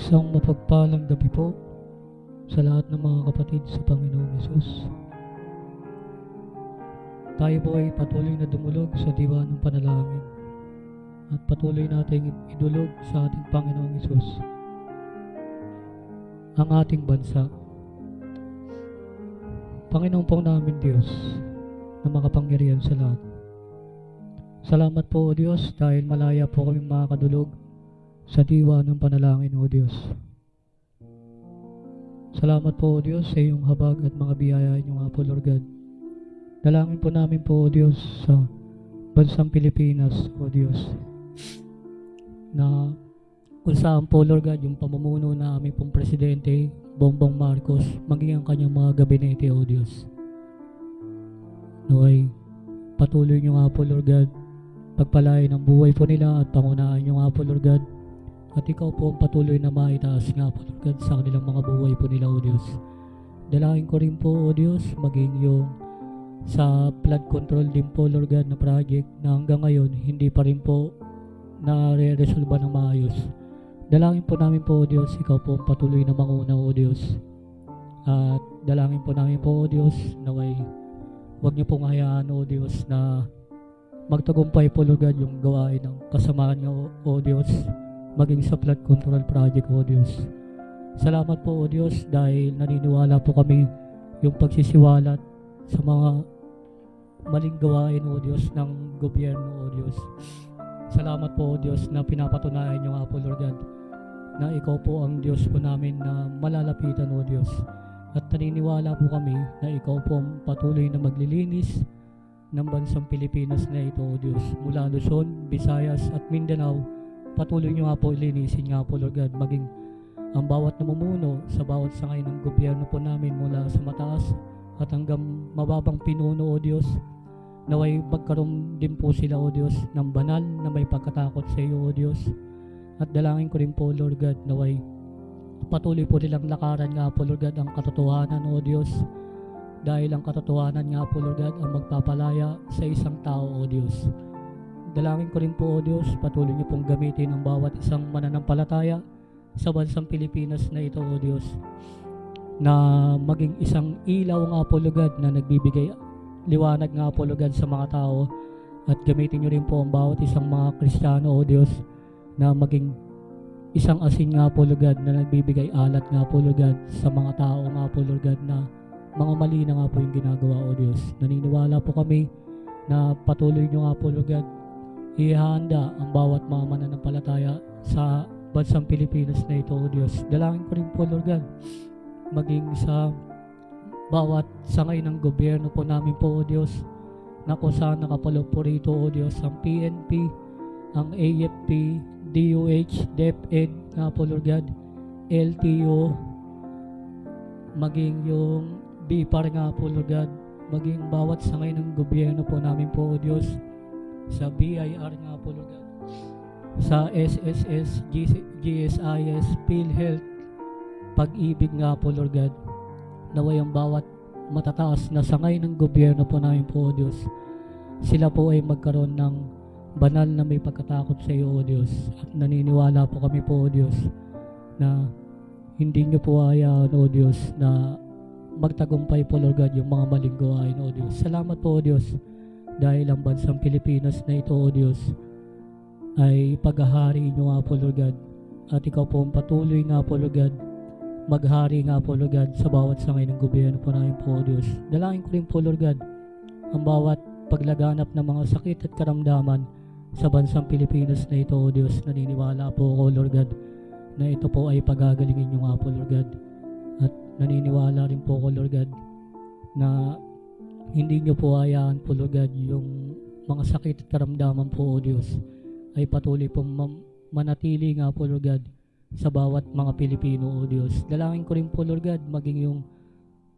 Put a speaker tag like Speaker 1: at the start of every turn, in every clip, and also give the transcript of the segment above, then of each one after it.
Speaker 1: Isang mapagpalang gabi po sa lahat ng mga kapatid sa Panginoong Hesus. Tayo po ay patuloy na dumulog sa diwa ng panalangin at patuloy nating idulog sa ating Panginoong Hesus ang ating bansa. Panginoon po namin Diyos na makapangyarihan sa lahat. Salamat po o Diyos dahil malaya po kami makakadulog sa diwa ng panalangin o Diyos. Salamat po o Diyos sa iyong habag at mga biyaya niyo nga po Lord God. Dalangin po namin po o Diyos sa bansang Pilipinas o Diyos na kung saan po Lord God yung pamumuno na aming pong Presidente Bongbong Marcos maging ang kanyang mga gabinete o Diyos. Naway patuloy niyo nga po Lord God pagpalain ang buhay po nila at pangunahan niyo nga po Lord God. At ikaw po ang patuloy na maitaas nga po Lord God sa kanilang mga buhay po nila o Diyos. Dalangin ko rin po o Diyos maging yung sa flood control din po Lord God na project na hanggang ngayon hindi pa rin po na-resolve ng maayos. Dalangin po namin po o Diyos, ikaw po ang patuloy na manguna o Diyos. At dalangin po namin po o Diyos naway huwag niyo pong hayaan o Diyos na magtagumpay po Lord God yung gawain ng kasamaan niyo o Diyos maging sa flood control project o Diyos. Salamat po o Diyos dahil naniniwala po kami yung pagsisiwalat sa mga maling gawain o Diyos ng gobyerno o Diyos. Salamat po o Diyos na pinapatunayan niyo nga po Lord God na ikaw po ang Diyos po namin na malalapitan o Diyos. At naniniwala po kami na ikaw po ang patuloy na maglilinis ng bansang Pilipinas na ito o Diyos. Mula Luzon, Visayas at Mindanao, patuloy nyo nga po linisin nga po Lord God maging ang bawat namumuno sa bawat sangay ng gobyerno po namin mula sa mataas at hanggang mababang pinuno o Diyos naway magkaroon din po sila o Diyos ng banal na may pagkatakot sa iyo o Diyos. At dalangin ko rin po Lord God naway patuloy po nilang lakaran nga po Lord God ang katotohanan o Diyos dahil ang katotohanan nga po Lord God ang magpapalaya sa isang tao o Diyos. Dalangin ko rin po o Diyos, patuloy niyo pong gamitin ang bawat isang mananampalataya sa bansang Pilipinas na ito o Diyos na maging isang ilaw nga po Lord God na nagbibigay liwanag nga po Lord God sa mga tao at gamitin niyo rin po ang bawat isang mga Kristiyano o Diyos na maging isang asin nga po Lord God na nagbibigay alat nga po Lord God sa mga tao nga po Lord God na mga mali na nga po yung ginagawa o Diyos. Naniniwala po kami na patuloy niyo nga po Lord God ihahanda ang bawat mga mananampalataya sa bansang Pilipinas na ito o Diyos. Dalangin ko rin po Lord God maging sa bawat sangay ng gobyerno po namin po o Diyos na kung saan nakapaloob po rito o Diyos ang PNP, ang AFP, DOH, DepEd nga po Lord God, LTO, maging yung BIPAR nga po Lord God, maging bawat sangay ng gobyerno po namin po o Diyos sa BIR nga po Lord God, sa SSS, GSIS, PhilHealth, Pag-ibig nga po Lord God, naway ang bawat matataas na sangay ng gobyerno po namin po o Diyos, sila po ay magkaroon ng banal na may pagkatakot sa iyo o Diyos. At naniniwala po kami po o Diyos na hindi niyo po hayaan o Diyos na magtagumpay po Lord God yung mga maling gawain o Diyos. Salamat po o Diyos dahil ang bansang Pilipinas na ito o Diyos ay paghahari niyo nga po Lord God at ikaw po ang patuloy nga po Lord God maghari nga po Lord God sa bawat sangay ng gobyerno po namin po o Diyos. Dalangin ko rin po Lord God ang bawat paglaganap ng mga sakit at karamdaman sa bansang Pilipinas na ito, O Diyos. Naniniwala po ako, Lord God, na ito po ay pagagalingin niyo nga po, Lord God. At naniniwala rin po ako, Lord God, na hindi niyo po hayaan po, Lord God, yung mga sakit at karamdaman po, O Diyos, ay patuloy pong manatili nga po, Lord God, sa bawat mga Pilipino, O Diyos. Dalangin ko rin po, Lord God, maging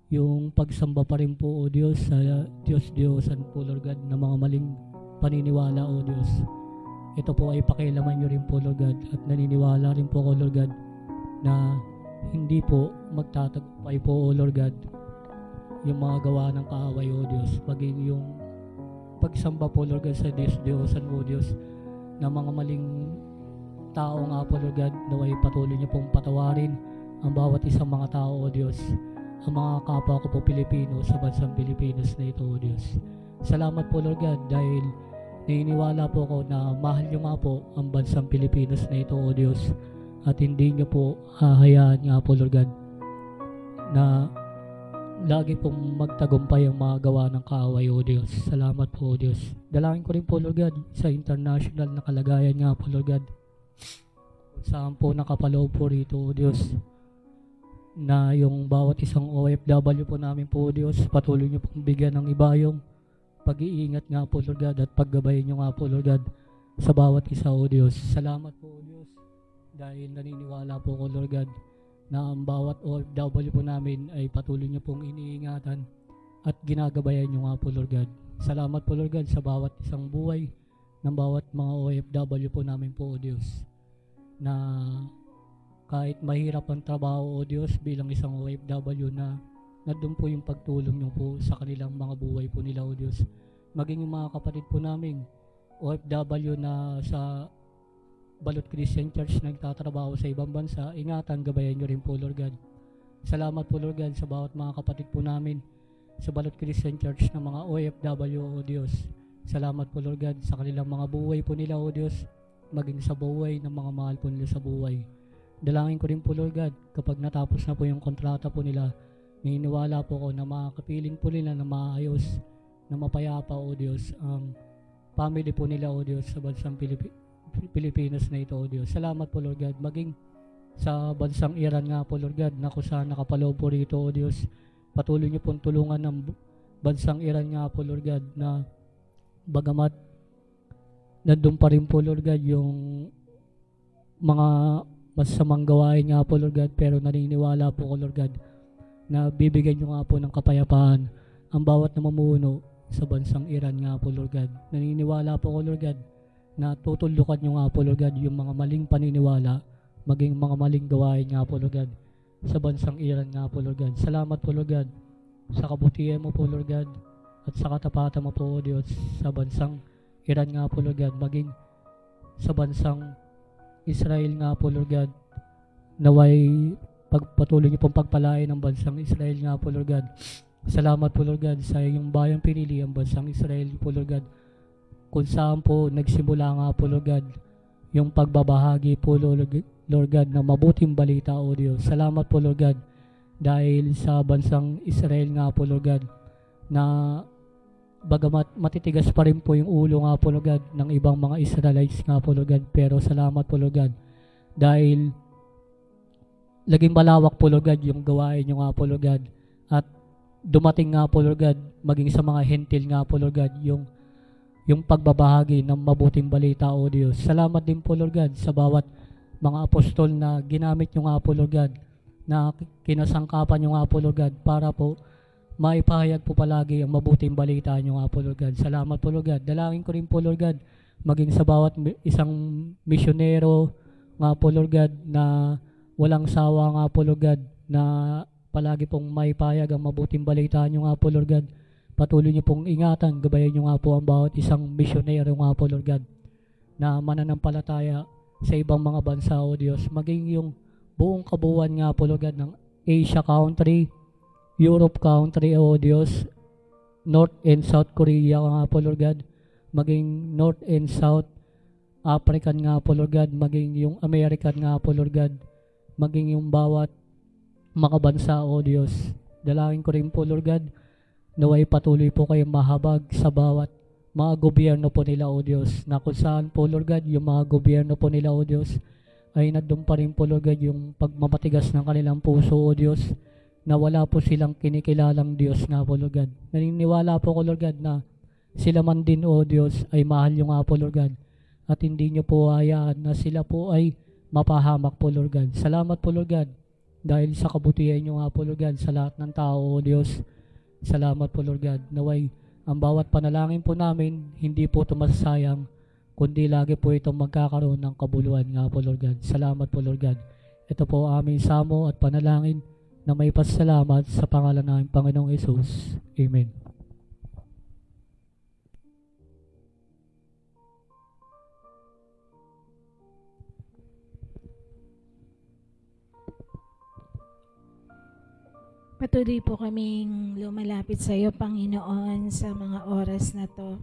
Speaker 1: yung pagsamba pa rin po, O Diyos, sa Diyos-Diyosan po, Lord God, na mga maling paniniwala, O Diyos. Ito po ay pakialaman nyo rin po, Lord God, at naniniwala rin po ako, Lord God, na hindi po magtatagumpay po, O Lord God, yung mga gawa ng kaaway, O Diyos, maging yung pagsamba po, Lord God, sa Diyos-Diyosan, O Diyos, na mga maling tao nga po, Lord God, naway patuloy niyo pong patawarin ang bawat isang mga tao, O Diyos, ang mga kapwa ko po Pilipino sa bansang Pilipinas na ito, O Diyos. Salamat po, Lord God, dahil naniniwala po ako na mahal niyo nga po ang bansang Pilipinas na ito, O Diyos, at hindi niyo po hahayaan nga po, Lord God, na lagi pong magtagumpay ang mga gawa ng kaaway, O Diyos. Salamat po, O Diyos. Dalangin ko rin po, Lord God, sa international na kalagayan nga po, Lord God, kung saan po nakapaloob po rito, O Diyos, na yung bawat isang OFW po namin po, O Diyos, patuloy niyo pong bigyan ng iba yung pag-iingat nga po, Lord God, at paggabayin niyo nga po, Lord God, sa bawat isa, O Diyos. Salamat po, O Diyos, dahil naniniwala po ko, Lord God, na ang bawat OFW po namin ay patuloy niyo pong iniingatan at ginagabayan niyo nga po, Lord God. Salamat po, Lord God, sa bawat isang buhay ng bawat mga OFW po namin po, O Diyos, na kahit mahirap ang trabaho, O Diyos, bilang isang OFW, na nandun po yung pagtulong niyo po sa kanilang mga buhay po nila, O Diyos. Maging yung mga kapatid po namin OFW na sa Balot Christian Church nagtatrabaho sa ibang bansa, ingatan, gabayan niyo rin po, Lord God. Salamat po, Lord God, sa bawat mga kapatid po namin sa Balot Christian Church ng mga OFW, O Diyos. Salamat po, Lord God, sa kanilang mga buhay po nila, O Diyos, maging sa buhay ng mga mahal po nila sa buhay. Dalangin ko rin po, Lord God, kapag natapos na po yung kontrata po nila, naniniwala po ko na makakapiling po nila na maayos, na mapayapa, O Diyos, ang family po nila, O Diyos, sa bansang Pilipinas na ito, O Diyos. Salamat po, Lord God, maging sa bansang Iran nga po, Lord God, na kung saan nakapaloob po rito, O Diyos, patuloy niyo pong tulungan ng bansang Iran nga po, Lord God, na bagamat nandun pa rin po, Lord God, yung mga masamang gawain nga po, Lord God, pero naniniwala po ko, Lord God, na bibigyan niyo nga po ng kapayapaan ang bawat namumuno sa bansang Iran nga po, Lord God. Naniniwala po ko, Lord God, na tutulukan niyo nga po, Lord God, yung mga maling paniniwala, maging mga maling gawain nga po, Lord God, sa bansang Iran nga po, Lord God. Salamat po, Lord God, sa kabutihan mo po, Lord God, at sa katapatan mo po, O Diyos, sa bansang Iran nga po, Lord God, maging sa bansang Israel nga po, Lord God, naway pagpatuloy niyo pong pagpalain ng bansang Israel nga po, Lord God. Salamat po, Lord God, sa iyong bayang pinili, ang bansang Israel po, Lord God, kung saan po nagsimula nga po, Lord God, yung pagbabahagi po, Lord God, ng mabuting balita, O Diyos. Salamat po, Lord God, dahil sa bansang Israel nga po, Lord God, na bagamat matitigas pa rin po yung ulo nga po, Lord God, ng ibang mga Israelites nga po, Lord God, pero salamat po, Lord God, dahil laging malawak po, Lord God, yung gawain nyo nga po, Lord God, at dumating nga po, Lord God, maging sa mga hentil nga po, Lord God, yung pagbabahagi ng mabuting balita, O Diyos. Salamat din po, Lord God, sa bawat mga apostol na ginamit nyo nga po, Lord God, na kinasangkapan nyo nga po, Lord God, para po maipahayag po palagi ang mabuting balita nyo nga po, Lord God. Salamat po, Lord God. Dalangin ko rin po, Lord God, maging sa bawat isang misyonero nga po, Lord God, na walang sawa nga po, Lord God, na palagi pong maipahayag ang mabuting balita nyo nga po, Lord God. Patuloy niyo pong ingatan, gabayan niyo nga po ang bawat isang misyonero nga po, Lord God, na mananampalataya sa ibang mga bansa, O Diyos. Maging yung buong kabuuan nga po, Lord God, ng Asia country, Europe country, O Diyos, North and South Korea nga po, Lord God, maging North and South African nga po, Lord God, maging yung American nga po, Lord God, maging yung bawat mga bansa, O Diyos. Dalangin ko rin po, Lord God, naway patuloy po kayong mahabag sa bawat mga gobyerno po nila, O Diyos, na kung saan po, Lord God, yung mga gobyerno po nila, O Diyos, ay nandun pa rin po, Lord God, yung pagmamatigas ng kanilang puso, O Diyos, na wala po silang kinikilalang Diyos nga po, Lord God. Naniniwala po ko, Lord God, na sila man din, O Diyos, ay mahal nyo nga po, Lord God, at hindi nyo po hayaan na sila po ay mapahamak po, Lord God. Salamat po, Lord God, dahil sa kabutihan nyo nga po, Lord God, sa lahat ng tao, O Diyos. Salamat po, Lord God, naway ang bawat panalangin po namin, hindi po ito masasayang, kundi lagi po itong magkakaroon ng kabuluhan nga po, Lord God. Salamat po, Lord God. Ito po aming samo at panalangin na may pasalamat sa pangalan ng Panginoong Yesus. Amen.
Speaker 2: Patuloy po kaming lumalapit sa iyo, Panginoon, sa mga oras na to.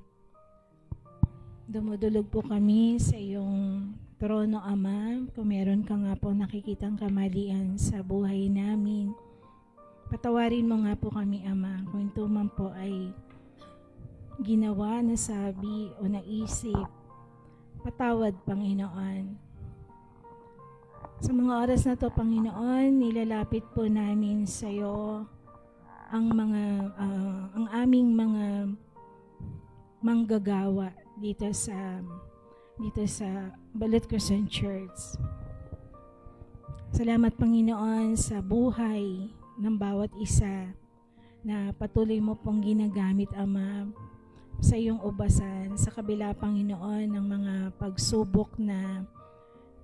Speaker 2: Dumudulog po kami sa iyong trono, Ama. Kung meron ka nga po nakikitang kamalian sa buhay namin, patawarin mo nga po kami, Ama. Kung ito man po ay ginawa, nasabi o naisip, patawad, Panginoon. Sa mga oras na to, Panginoon, nilalapit po namin sa iyo ang aming mga manggagawa dito sa Balot Christian Church. Salamat, Panginoon, sa buhay ng bawat isa na patuloy mo pong ginagamit, Ama, sa iyong ubasan, sa kabila, Panginoon, ng mga pagsubok na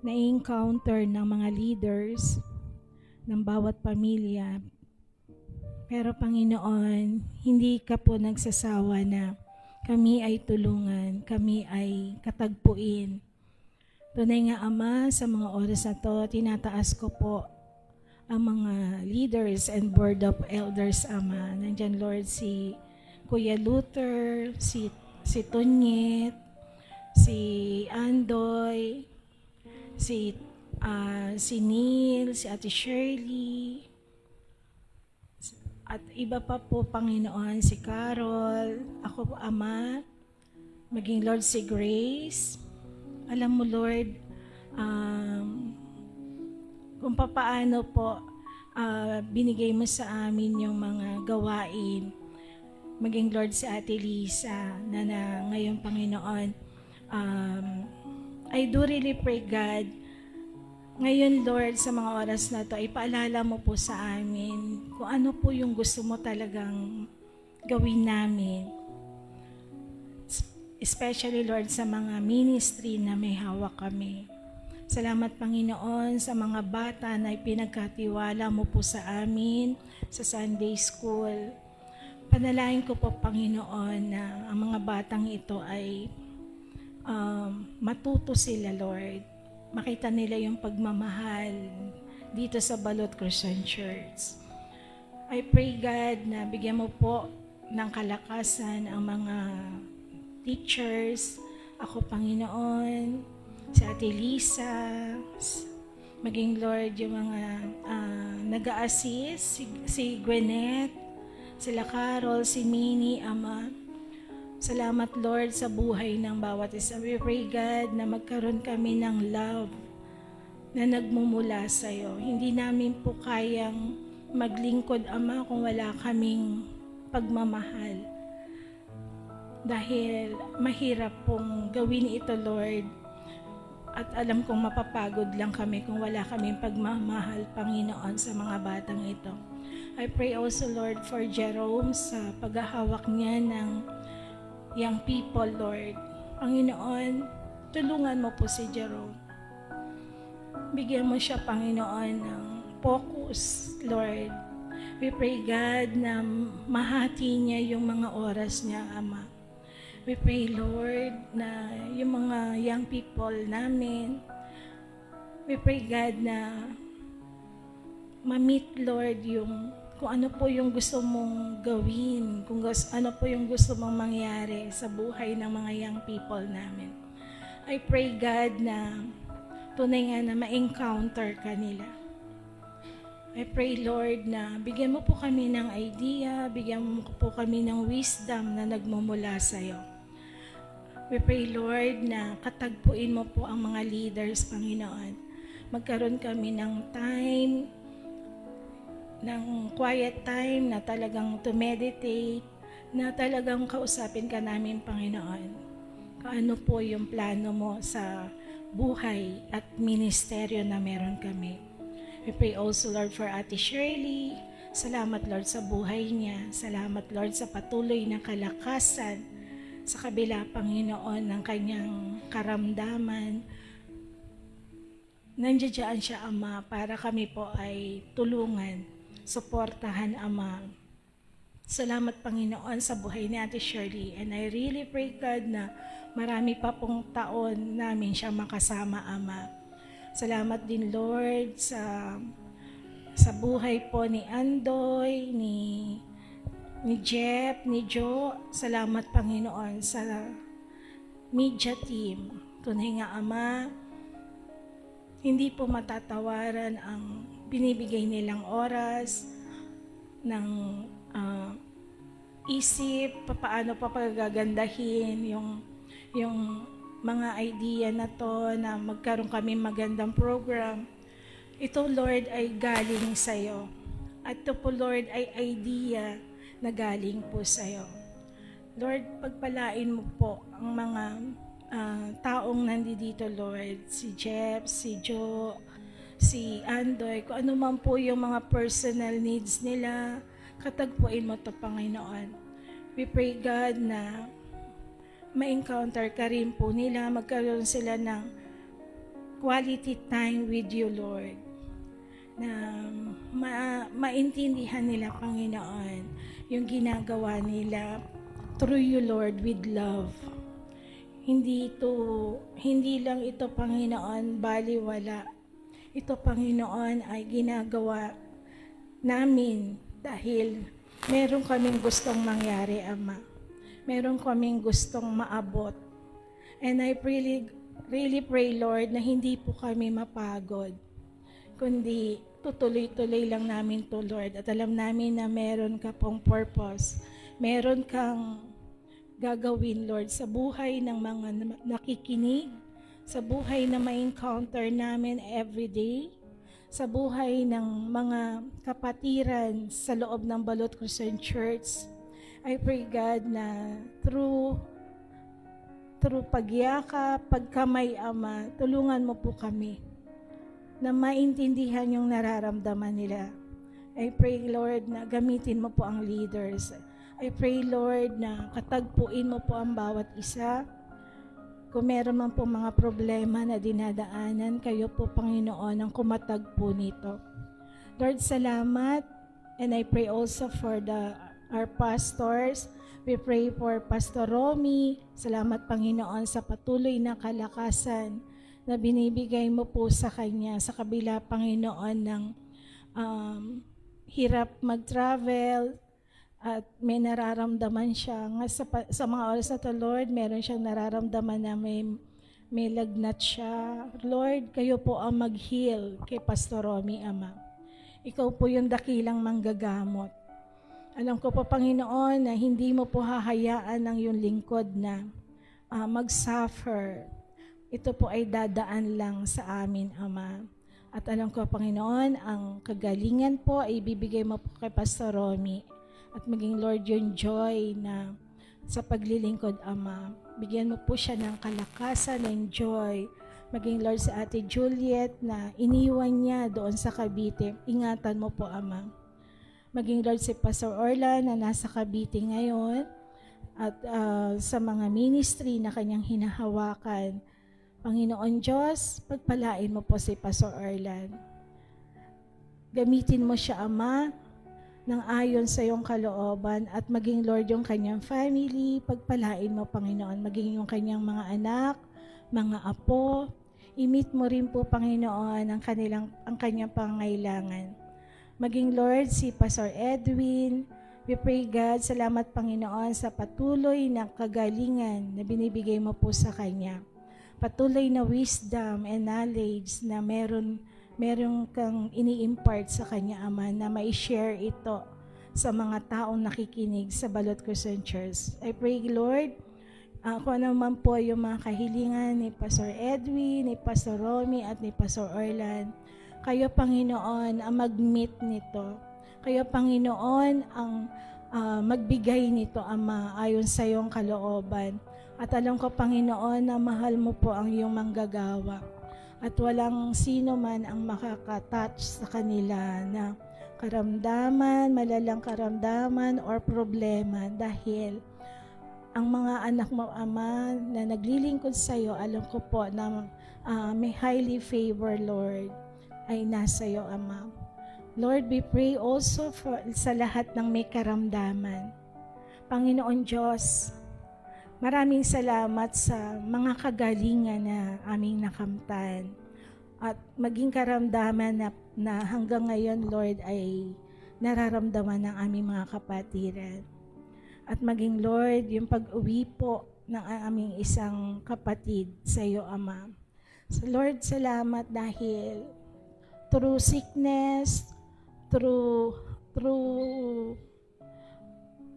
Speaker 2: na-encounter ng mga leaders ng bawat pamilya. Pero Panginoon, hindi ka po nagsasawa na kami ay tulungan, kami ay katagpuin. Tunay nga, Ama, sa mga oras na to, tinataas ko po ang mga leaders and board of elders, Ama. Nandyan, Lord, si Kuya Luther, si Tonyet, si Andoy, si Neil, si Ate Shirley, at iba pa po, Panginoon, si Carol, ako po, Ama, maging Lord si Grace. Alam mo, Lord, kung papaano po binigay mo sa amin yung mga gawain, maging Lord si Ate Lisa, na ngayon, Panginoon, I do really pray, God, ngayon, Lord, sa mga oras na to, ipaalala mo po sa amin kung ano po yung gusto mo talagang gawin namin. Especially, Lord, sa mga ministry na may hawak kami. Salamat, Panginoon, sa mga bata na ipinagkatiwala mo po sa amin sa Sunday School. Panalangin ko po, Panginoon, na ang mga batang ito ay matuto sila, Lord. Makita nila yung pagmamahal dito sa Balot Christian Church. I pray, God, na bigyan mo po ng kalakasan ang mga teachers. Ako, Panginoon, si Ate Lisa, maging, Lord, yung mga nag-a-assist, si Gwyneth, sila Carol, si Minnie, Ama. Salamat, Lord, sa buhay ng bawat isa. We pray, God, na magkaroon kami ng love na nagmumula sa iyo. Hindi namin po kayang maglingkod, Ama, kung wala kaming pagmamahal. Dahil mahirap pong gawin ito, Lord. At alam kong mapapagod lang kami kung wala kaming pagmamahal, Panginoon, sa mga batang ito. I pray also, Lord, for Jerome sa paghahawak niya ng young people, Lord. Panginoon, tulungan mo po si Jerome. Bigyan mo siya, Panginoon, ng focus, Lord. We pray, God, na mahati niya yung mga oras niya, Ama. We pray, Lord, na yung mga young people namin, we pray, God, na ma-meet, Lord, kung ano po yung gusto mong gawin, kung ano po yung gusto mong mangyari sa buhay ng mga young people namin. I pray, God, na tunay nga na ma-encounter ka nila. I pray, Lord, na bigyan mo po kami ng idea, bigyan mo po kami ng wisdom na nagmumula sa iyo. We pray, Lord, na katagpuin mo po ang mga leaders, Panginoon. Magkaroon kami ng time, ng quiet time na talagang to meditate, na talagang kausapin ka namin, Panginoon. Kaano po yung plano mo sa buhay at ministeryo na meron kami. We pray also, Lord, for Ate Shirley. Salamat, Lord, sa buhay niya. Salamat, Lord, sa patuloy na kalakasan sa kabila, Panginoon, ng kanyang karamdaman. Nandiyan siya, Ama, para kami po ay tulungan, suportahan, Ama. Salamat, Panginoon, sa buhay ni Ate Shirley. And I really pray, God, na marami pa pong taon namin siya makasama, Ama. Salamat din, Lord, sa buhay po ni Andoy, ni Jeff, ni Joe. Salamat, Panginoon, sa media team. Tunay nga, Ama, hindi po matatawaran ang binibigay nilang oras, ng isip, paano pa pagagandahin yung mga idea na to, na magkaroon kami magandang program. Ito, Lord, ay galing sa'yo. At ito po, Lord, ay idea na galing po sa'yo. Lord, pagpalain mo po ang mga taong nandito, Lord. Si Jeff, si Joe, si Andoy, kung ano man po yung mga personal needs nila, katagpuin mo to, Panginoon. We pray, God, na ma-encounter ka rin po nila, magkaroon sila ng quality time with you, Lord. Na maintindihan nila, Panginoon, yung ginagawa nila through you, Lord, with love. Hindi lang ito, Panginoon, baliwala. Ito, Panginoon, ay ginagawa namin dahil meron kaming gustong mangyari, Ama. Meron kaming gustong maabot. And I really pray, Lord, na hindi po kami mapagod, kundi tutuloy-tuloy lang namin to, Lord. At alam namin na meron ka pong purpose. Meron kang gagawin, Lord, sa buhay ng mga nakikinig, sa buhay na ma-encounter namin everyday, sa buhay ng mga kapatiran sa loob ng Balot Christian Church. I pray, God, na through pagyakap, pagkamay, Ama, tulungan mo po kami na maintindihan yung nararamdaman nila. I pray, Lord, na gamitin mo po ang leaders. I pray, Lord, na katagpuin mo po ang bawat isa. Kung meron man po mga problema na dinadaanan, kayo po, Panginoon, ang kumatagpo nito. Lord, salamat. And I pray also for our pastors. We pray for Pastor Romy. Salamat, Panginoon, sa patuloy na kalakasan na binibigay mo po sa kanya sa kabila, Panginoon, ng hirap mag-travel at may nararamdaman siya. Nga sa mga oras na to, Lord, meron siyang nararamdaman na may lagnat siya. Lord, kayo po ang mag-heal kay Pastor Romy, Ama. Ikaw po yung dakilang manggagamot. Alam ko po, Panginoon, na hindi mo po hahayaan ang iyong lingkod na mag-suffer. Ito po ay dadaan lang sa amin, Ama. At alam ko, Panginoon, ang kagalingan po ay ibibigay mo po kay Pastor Romy. At maging, Lord, yung joy na sa paglilingkod, Ama. Bigyan mo po siya ng kalakasan and joy. Maging, Lord, sa Ate Juliet na iniwan niya doon sa Cavite. Ingatan mo po, Ama. Maging, Lord, si Pastor Orlan na nasa Cavite ngayon at sa mga ministry na kanyang hinahawakan. Panginoon Diyos, pagpalain mo po si Pastor Orlan. Gamitin mo siya, Ama, ng ayon sa iyong kalooban at maging, Lord, yung kanyang family. Pagpalain mo, Panginoon, maging yung kanyang mga anak, mga apo. I-meet mo rin po, Panginoon, ang kanyang pangailangan. Maging, Lord, si Pastor Edwin. We pray, God, salamat, Panginoon, sa patuloy na kagalingan na binibigay mo po sa kanya. Patuloy na wisdom and knowledge na meron kang ini-impart sa kanya, Ama, na mai-share ito sa mga taong nakikinig sa Balot Christian Church. I pray, Lord, Kung ano man po yung mga kahilingan ni Pastor Edwin, ni Pastor Romy, at ni Pastor Orlan. Kayo, Panginoon, ang mag-meet nito. Kayo, Panginoon, ang magbigay nito, Ama, ayon sa iyong kalooban. At alam ko, Panginoon, na mahal mo po ang iyong manggagawa. At walang sino man ang makakatouch sa kanila na karamdaman, malalang karamdaman, or problema, dahil ang mga anak mo, Ama, na naglilingkod sa iyo, alam ko po na may highly favor, Lord, ay nasa iyo, Ama. Lord, we pray also sa lahat ng may karamdaman. Panginoon Diyos, maraming salamat sa mga kagalingan na aming nakamtan. At maging karamdaman na hanggang ngayon, Lord, ay nararamdaman ng aming mga kapatiran. At maging, Lord, yung pag-uwi po ng aming isang kapatid sa iyo, Ama. So, Lord, salamat dahil through sickness, through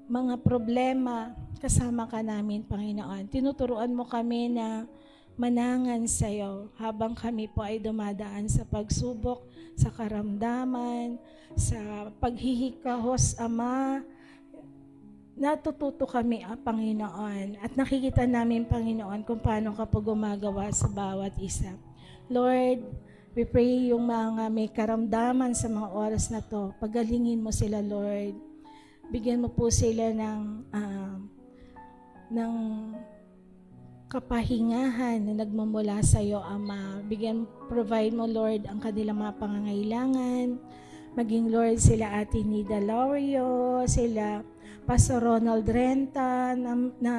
Speaker 2: mga problema, kasama ka namin, Panginoon. Tinuturuan mo kami na manangan sa iyo habang kami po ay dumadaan sa pagsubok, sa karamdaman, sa paghihikahos, Ama. Natututo kami, Panginoon, at nakikita namin, Panginoon, kung paano ka po gumagawa sa bawat isa. Lord, we pray yung mga may karamdaman sa mga oras na to, pagalingin mo sila, Lord. Bigyan mo po sila ng kapahingahan na nagmumula sa iyo, Ama. Provide mo, Lord, ang kanilang mga pangangailangan. Maging, Lord, sila Ate Nida Laurio, sila Pastor Ronald Renta na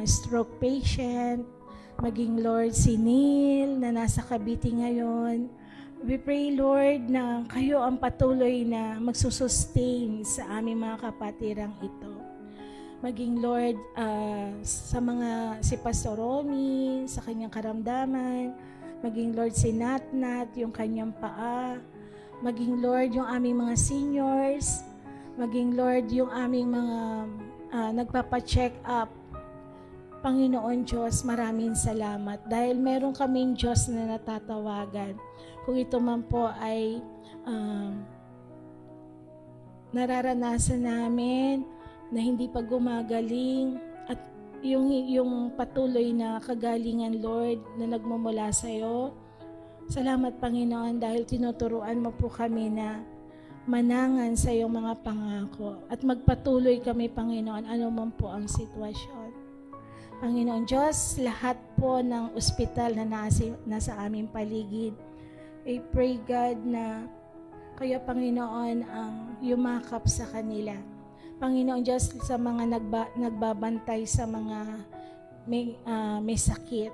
Speaker 2: stroke patient, maging, Lord, si Neil na nasa Cavite ngayon. We pray, Lord, na kayo ang patuloy na magsusustain sa aming mga kapatirang ito. Maging, Lord, si Pastor Romy, sa kanyang karamdaman, maging, Lord, si Natnat, yung kanyang paa, maging, Lord, yung aming mga seniors, maging, Lord, yung aming mga nagpapa-check up. Panginoon Diyos, maraming salamat dahil meron kaming Diyos na natatawagan. Kung ito man po ay nararanasan namin na hindi pa gumagaling at yung patuloy na kagalingan, Lord, na nagmumula sa iyo. Salamat, Panginoon, dahil tinuturuan mo po kami na manangan sa iyong mga pangako at magpatuloy kami, Panginoon, ano man po ang sitwasyon. Panginoon Diyos, lahat po ng ospital na nasa aming paligid, I pray, God, na kayo, Panginoon, ang yumakap sa kanila. Panginoon Diyos, sa mga nagbabantay sa mga may sakit,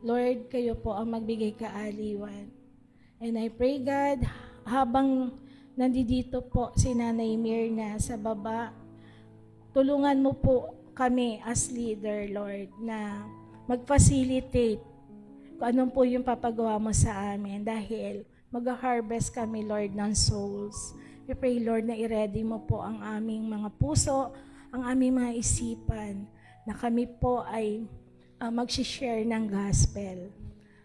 Speaker 2: Lord, kayo po ang magbigay kaaliwan. And I pray, God, habang nandito po si Nanay Mirna sa baba, tulungan mo po kami as leader, Lord, na mag-facilitate kung anong po yung papagawa mo sa amin dahil mag-harvest kami, Lord, ng souls. We pray, Lord, na i-ready mo po ang aming mga puso, ang aming mga isipan, na kami po ay mag-share ng gospel.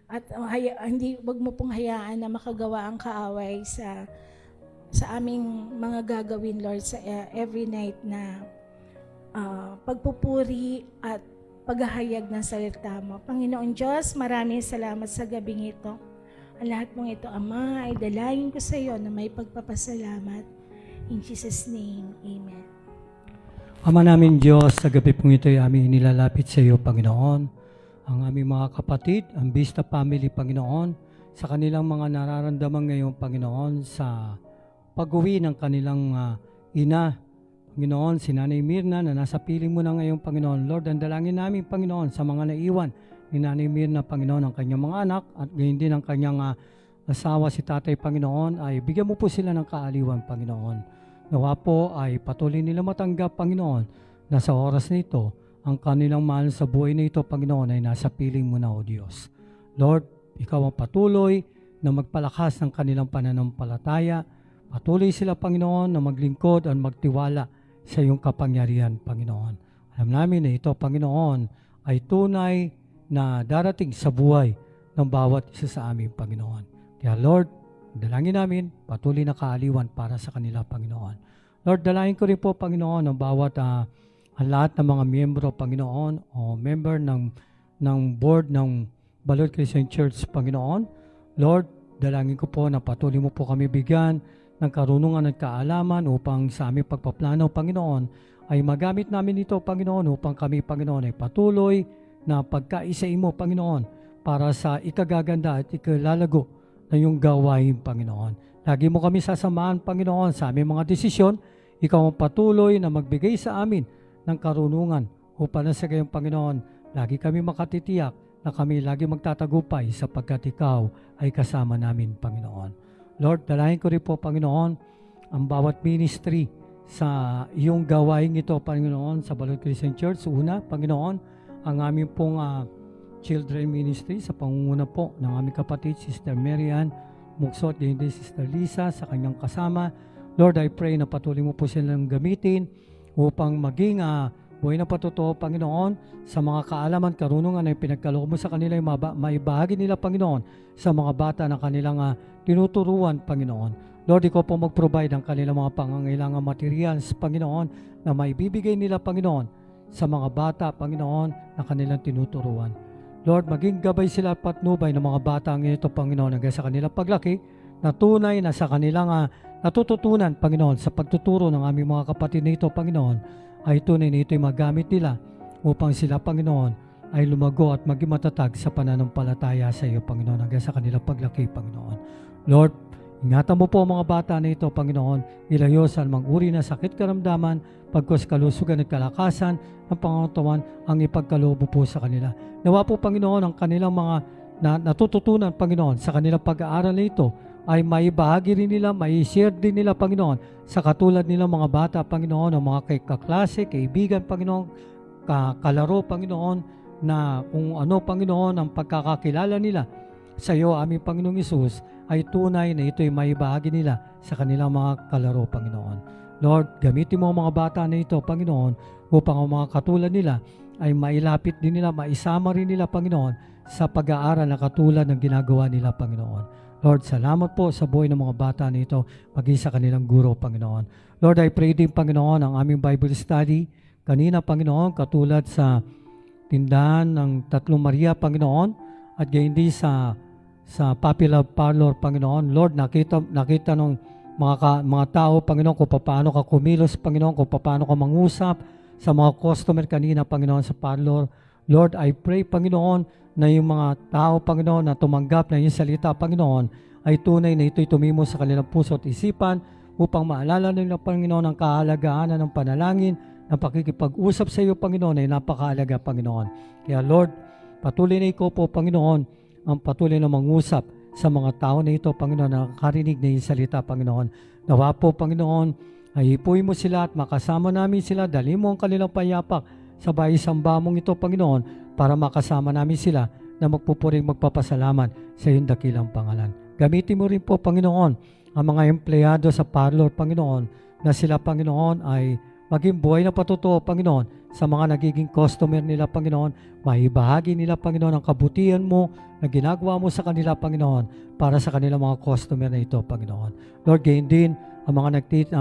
Speaker 2: At wag mo pong hayaan na makagawa ang kaaway sa aming mga gagawin, Lord, sa every night na pagpupuri at paghahayag ng salita mo. Panginoon Diyos, maraming salamat sa gabing ito. Ang lahat mong ito, Ama, ay dalangin ko sa iyo na may pagpapasalamat. In Jesus' name, Amen.
Speaker 1: Ama namin Diyos, sa gabi pong ito ay aming inilalapit sa iyo, Panginoon. Ang aming mga kapatid, ang Vista Family, Panginoon, sa kanilang mga nararamdaman ngayon, Panginoon, sa pag-uwi ng kanilang ina, Panginoon, si Nanay Mirna na nasa piling mo na ngayon, Panginoon. Lord, ang dalangin namin, Panginoon, sa mga naiwan ni Nanay Mirna, Panginoon, ang kanyang mga anak at gayon din ang kanyang asawa, si Tatay, Panginoon, ay bigyan mo po sila ng kaaliwan, Panginoon. Nawa po ay patuloy nila matanggap, Panginoon, na sa oras na ito, ang kanilang mahal sa buhay na ito, Panginoon, ay nasa piling mo na, O Diyos. Lord, ikaw ang patuloy na magpalakas ng kanilang pananampalataya. Patuloy sila, Panginoon, na maglingkod at magtiwala sa iyong kapangyarihan, Panginoon.
Speaker 3: Alam namin na ito, Panginoon, ay tunay na darating sa buhay ng bawat isa sa amin, Panginoon. Kaya Lord, dalangin namin, patuloy na kaaliwan para sa kanila, Panginoon. Lord, dalangin ko rin po, Panginoon, ang bawat ang lahat ng mga miyembro, Panginoon, o member ng board ng Balut Christian Church, Panginoon. Lord, dalangin ko po na patuloy mo po kami bigyan ng karunungan at kaalaman upang sa aming pagpaplano, Panginoon, ay magamit namin ito, Panginoon, upang kami, Panginoon, ay patuloy na pagkaisain mo, Panginoon, para sa ikagaganda at ikalalago na iyong gawain, Panginoon. Lagi mo kami sasamahan, Panginoon, sa aming mga desisyon. Ikaw ang patuloy na magbigay sa amin ng karunungan upang na sa gayong, Panginoon, lagi kami makatitiyak na kami lagi magtatagupay sapagkat ikaw ay kasama namin, Panginoon. Lord, dalangin ko rin po, Panginoon, ang bawat ministry sa iyong gawain ito, Panginoon, sa Balut Christian Church. Una, Panginoon, ang aming pong children ministry sa pangunguna po ng aming kapatid, Sister Marian Muksot, din Sister Lisa, sa kanyang kasama. Lord, I pray na patuloy mo po silang gamitin upang maging buhay na patotoo, Panginoon, sa mga kaalaman, karunungan na pinagkaloob mo sa kanila, maibahagi nila, Panginoon, sa mga bata na kanilang tinuturuan, Panginoon. Lord, ikaw po mag-provide ang kanilang mga pangangailangan materials, Panginoon, na maibibigay nila, Panginoon, sa mga bata, Panginoon, na kanilang tinuturuan. Lord, maging gabay sila at patnubay ng mga bata ang ito, Panginoon, hanggang sa kanilang paglaki, na tunay na sa kanilang natututunan, Panginoon, sa pagtuturo ng aming mga kapatid na ito, Panginoon, ay tunay na ito'y magamit nila upang sila, Panginoon, ay lumago at maging matatag sa pananampalataya sa iyo, Panginoon, hanggang sa kanilang paglaki, Panginoon. Lord, ingatan mo po ang mga bata na ito, Panginoon, ilayo sa anumang uri na sakit karamdaman, pagkos kalusugan at kalakasan ng pangangatawan ang ipagkaloob mo po sa kanila. Nawa po, Panginoon, ang kanilang mga natututunan, Panginoon, sa kanilang pag-aaral na ito ay maibahagi rin nila, mai-share din nila, Panginoon, sa katulad nilang mga bata, Panginoon, ang mga kaklase, kaibigan, Panginoon, kalaro, Panginoon, na kung ano, Panginoon, ang pagkakakilala nila sa iyo, aming Panginoong Hesus, ay tunay na ito'y maibahagi nila sa kanilang mga kalaro, Panginoon. Lord, gamitin mo ang mga bata na ito, Panginoon, upang ang mga katulad nila ay mailapit din nila, maisama rin nila, Panginoon, sa pag-aaral na katulad ng ginagawa nila, Panginoon. Lord, salamat po sa buhay ng mga bata na ito, maging sa kanilang guro, Panginoon. Lord, I pray din, Panginoon, ang aming Bible study kanina, Panginoon, katulad sa tindahan ng Tatlong Maria, Panginoon, at gayon din sa Puppy Love Parlor, Panginoon. Lord, nakita ng mga tao, Panginoon, kung paano ka kumilos, Panginoon, kung paano ka mangusap sa mga customer kanina, Panginoon, sa parlor. Lord, I pray, Panginoon, na yung mga tao, Panginoon, na tumanggap na yung salita, Panginoon, ay tunay na ito'y tumimo sa kanilang puso at isipan upang maalala nila, Panginoon, ang kahalagahan ng panalangin, ng pakikipag-usap sa iyo, Panginoon, ay napakahalaga, Panginoon. Kaya, Lord, patuloy na ikaw po, Panginoon, ang patuloy na mangusap sa mga tao na ito, Panginoon, na nakakarinig na yung salita, Panginoon. Nawa po, Panginoon, ay ipuin mo sila at makasama namin sila. Dali mo ang kanilang payapak sa bahay-samba mong ito, Panginoon, para makasama namin sila na magpupuring magpapasalamat sa iyong dakilang pangalan. Gamitin mo rin po, Panginoon, ang mga empleyado sa parlor, Panginoon, na sila, Panginoon, ay maging buhay na patotoo, Panginoon, sa mga nagiging customer nila, Panginoon. Maibahagi nila, Panginoon, ang kabutihan mo na ginagawa mo sa kanila, Panginoon, para sa kanilang mga customer na ito, Panginoon. Lord, gayon din ang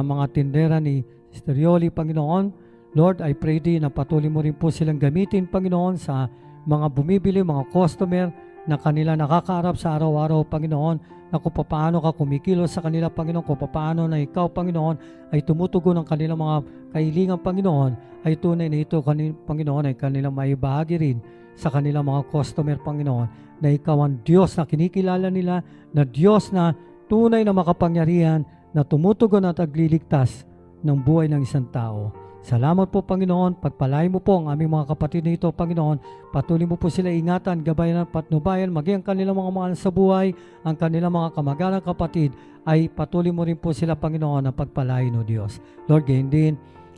Speaker 3: mga tindera ni Sister Yoli, Panginoon. Lord, I pray din na patuloy mo rin po silang gamitin, Panginoon, sa mga bumibili, mga customer na kanila nakakaharap sa araw-araw, Panginoon, na kung paano ka kumikilos sa kanila, Panginoon, kung paano na ikaw, Panginoon, ay tumutugon ng kanilang mga kahilingan, Panginoon, ay tunay na ito, Panginoon, ay kanilang maibahagi rin sa kanilang mga customer, Panginoon, na ikaw ang Diyos na kinikilala nila, na Diyos na tunay na makapangyarihan, na tumutugon at agliligtas ng buhay ng isang tao. Salamat po, Panginoon. Pagpalain mo po ang aming mga kapatid na ito, Panginoon. Patuloy mo po sila ingatan, gabayan at patnubayan, maging ang kanilang mga mahal sa buhay, ang kanilang mga kamag-anak kapatid, ay patuloy mo rin po sila, Panginoon, na pagpalain, O Diyos. Lord, gayon din,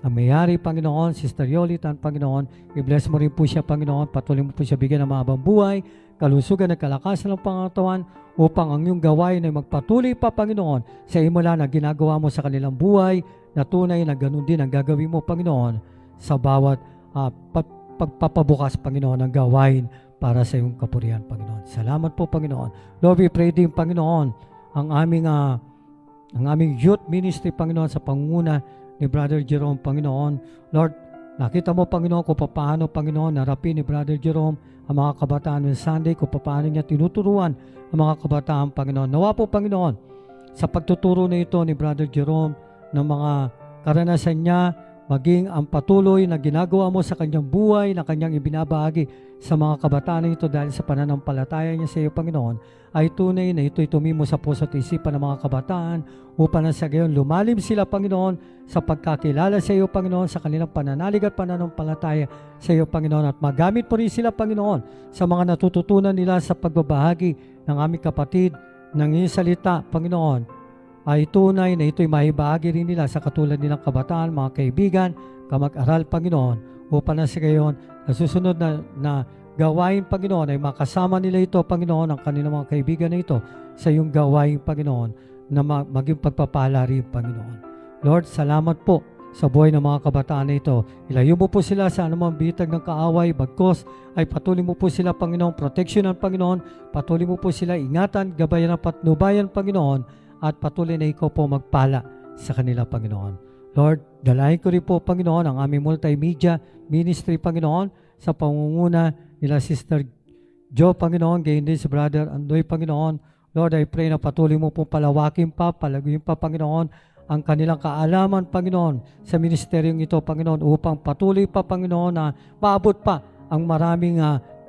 Speaker 3: ang mayari, Panginoon, Sister Yolitan, Panginoon, i-bless mo rin po siya, Panginoon. Patuloy mo po siya bigyan ng mahabang buhay, kalusugan at kalakasan ng pangatawan, upang ang iyong gawain ay magpatuloy pa, Panginoon, sa imula na ginagawa mo sa kanilang buhay, na tunay na ganun din ang gagawin mo, Panginoon, sa bawat pagpapabukas, Panginoon, ng gawain para sa iyong kapurihan, Panginoon. Salamat po, Panginoon. Lord, we pray din, Panginoon, ang aming youth ministry, Panginoon, sa pangunguna ni Brother Jerome, Panginoon. Lord, nakita mo, Panginoon, kung paano, Panginoon, narapin ni Brother Jerome ang mga kabataan ng Sunday, kung paano niya tinuturuan ang mga kabataan, Panginoon. Nawa po, Panginoon, sa pagtuturo na ito ni Brother Jerome ng mga karanasan niya, maging ang patuloy na ginagawa mo sa kanyang buhay na kanyang ibinabahagi sa mga kabataan na ito dahil sa pananampalataya niya sa iyo, Panginoon, ay tunay na ito'y tumimo sa puso at isipan ng mga kabataan upang na sa gayon lumalim sila, Panginoon, sa pagkakilala sa iyo, Panginoon, sa kanilang pananalig at pananampalataya sa iyo, Panginoon, at magamit po rin sila, Panginoon, sa mga natututunan nila sa pagbabahagi ng aming kapatid ng iyong salita, Panginoon, ay tunay na ito'y maibahagi rin nila sa katulad nilang kabataan, mga kaibigan, kamag-aral, Panginoon, upang na sa gayon, na susunod na gawain, Panginoon, ay makasama nila ito, Panginoon, ang kanilang mga kaibigan na ito sa iyong gawain, Panginoon, na maging pagpapala rin, Panginoon. Lord, salamat po sa buhay ng mga kabataan na ito. Ilayo mo po sila sa anumang bitag ng kaaway, bagkos ay patuloy mo po sila, Panginoon, proteksyonan, Panginoon, patuloy mo po sila ingatan, gabayan at patnubayan, Panginoon, at patuloy na ikaw po magpala sa kanila, Panginoon. Lord, dalahin ko rin po, Panginoon, ang aming multimedia ministry, Panginoon, sa pangunguna nila Sister Jo, Panginoon, gayon din si Brother Andoy, Panginoon. Lord, I pray na patuloy mo pong palawakin pa, palaguin pa, Panginoon, ang kanilang kaalaman, Panginoon, sa ministeryong ito, Panginoon, upang patuloy pa, Panginoon, na maabot pa ang maraming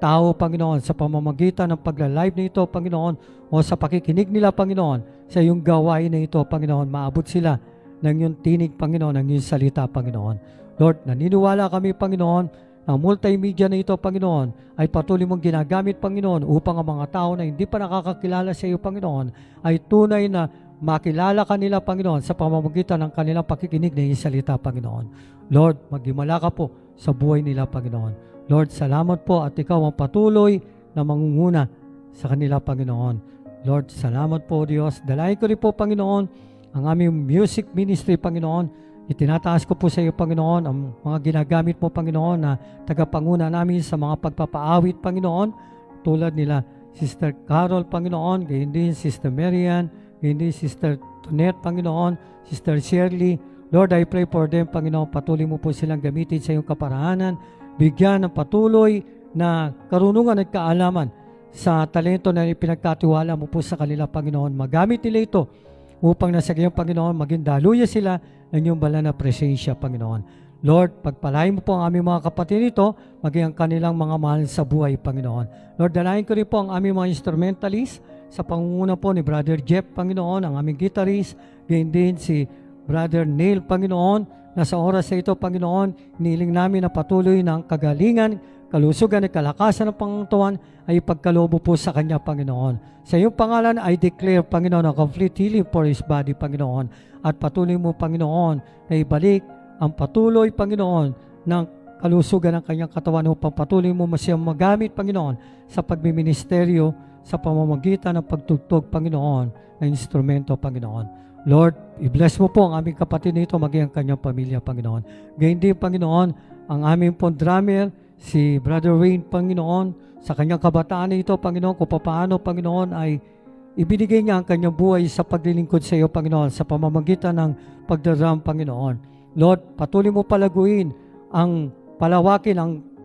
Speaker 3: tao, Panginoon, sa pamamagitan ng pagla-live na ito, Panginoon, o sa pakikinig nila, Panginoon, sa iyong gawain na ito, Panginoon, maabot sila ng iyong tinig, Panginoon, ng iyong salita, Panginoon. Lord, naniniwala kami, Panginoon, ang multimedia na ito, Panginoon, ay patuloy mong ginagamit, Panginoon, upang ang mga tao na hindi pa nakakakilala sa iyo, Panginoon, ay tunay na makilala kanila, Panginoon, sa pamamagitan ng kanilang pakikinig na iyong salita, Panginoon. Lord, maghimala ka po sa buhay nila, Panginoon. Lord, salamat po at ikaw ang patuloy na mangunguna sa kanila, Panginoon. Lord, salamat po, Diyos. Dalahin ko rin po, Panginoon, ang aming music ministry, Panginoon. Itinataas ko po sa iyo, Panginoon, ang mga ginagamit mo, Panginoon, na tagapanguna namin sa mga pagpapaawit, Panginoon, tulad nila Sister Carol, Panginoon, gayon din Sister Marian, gayon din Sister Tonet, Panginoon, Sister Shirley. Lord, I pray for them, Panginoon, patuloy mo po silang gamitin sa iyong kaparahanan, bigyan ng patuloy na karunungan at kaalaman sa talento na ipinagkatiwala mo po sa kanila, Panginoon. Magamit nila ito upang nasa gayong, Panginoon, maging daluya sila ng iyong banal na presensya, Panginoon. Lord, pagpalain mo po ang aming mga kapatid nito, maging ang kanilang mga mahal sa buhay, Panginoon. Lord, dalahin ko rin po ang aming mga instrumentalist sa pangunguna po ni Brother Jeff, Panginoon, ang aming guitarist, gayon din si Brother Neil, Panginoon, na sa oras na ito, Panginoon, iniling namin na patuloy ng kagalingan, kalusugan at kalakasan ng Panginoon ay ipagkaloob po sa Kanya, Panginoon. Sa iyong pangalan, I declare, Panginoon, ang complete healing for His body, Panginoon. At patuloy mo, Panginoon, na ibalik ang patuloy, Panginoon, ng kalusugan ng Kanyang katawan upang patuloy mo siyang magamit, Panginoon, sa pagbiministeryo sa pamamagitan ng pagtugtog, Panginoon, ng instrumento, Panginoon. Lord, i-bless mo po ang aming kapatid nito, maging ang kanyang pamilya, Panginoon. Gayun din, Panginoon, ang aming pong drummer, si Brother Wayne, Panginoon, sa kanyang kabataan na ito, Panginoon, kung paano, Panginoon, ay ibinigay niya ang kanyang buhay sa paglilingkod sa iyo, Panginoon, sa pamamagitan ng pagdaram, Panginoon. Lord, patuloy mo palaguin ang palawakin,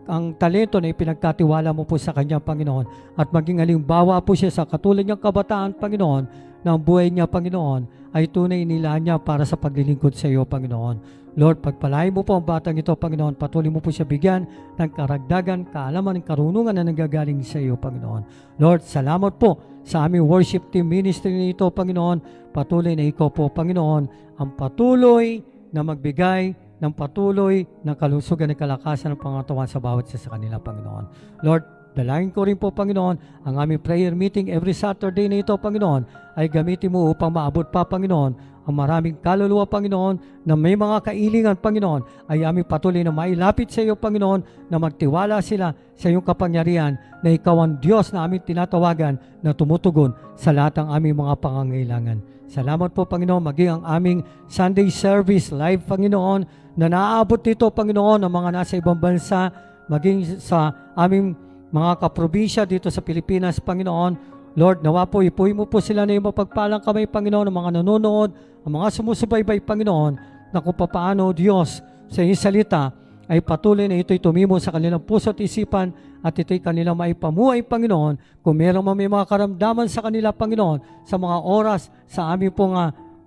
Speaker 3: ang talento na ipinagkatiwala mo po sa kanya, Panginoon, at maging halimbawa po siya sa katulad niyang kabataan, Panginoon, na ang buhay niya, Panginoon, ay tunay nila niya para sa paglilingkod sa iyo, Panginoon. Lord, pagpalain mo po ang batang ito, Panginoon. Patuloy mo po siya bigyan ng karagdagan, kaalaman, ng karunungan na nanggagaling sa iyo, Panginoon. Lord, salamat po sa aming worship team ministry nito, Panginoon. Patuloy na ikaw po, Panginoon, ang patuloy na magbigay ng patuloy ng kalusugan at kalakasan ng pangatawan sa bawat isa sa kanila, Panginoon. Lord, dalangin ko rin po, Panginoon, ang aming prayer meeting every Saturday na ito, Panginoon, ay gamitin mo upang maabot pa, Panginoon, ang maraming kaluluwa, Panginoon, na may mga kailingan, Panginoon, ay aming patuloy na mailapit sa iyo, Panginoon, na magtiwala sila sa iyong kapangyarihan na ikaw ang Diyos na aming tinatawagan na tumutugon sa lahat ng aming mga pangangailangan. Salamat po, Panginoon, maging ang aming Sunday service live, Panginoon, na naaabot dito, Panginoon, ng mga nasa ibang bansa, maging sa aming mga kaprobinsya dito sa Pilipinas, Panginoon. Lord, nawa po, ipuhin mo po sila na yung mapagpalang kamay, Panginoon, ng mga nanonood, ang mga sumusubaybay, Panginoon, na kung papaano, Diyos, sa iyong salita, ay patuloy na ito'y tumimo sa kanilang puso at isipan at ito'y kanilang maipamuhay, Panginoon. Kung meron may mga karamdaman sa kanila, Panginoon, sa mga oras, sa aming pong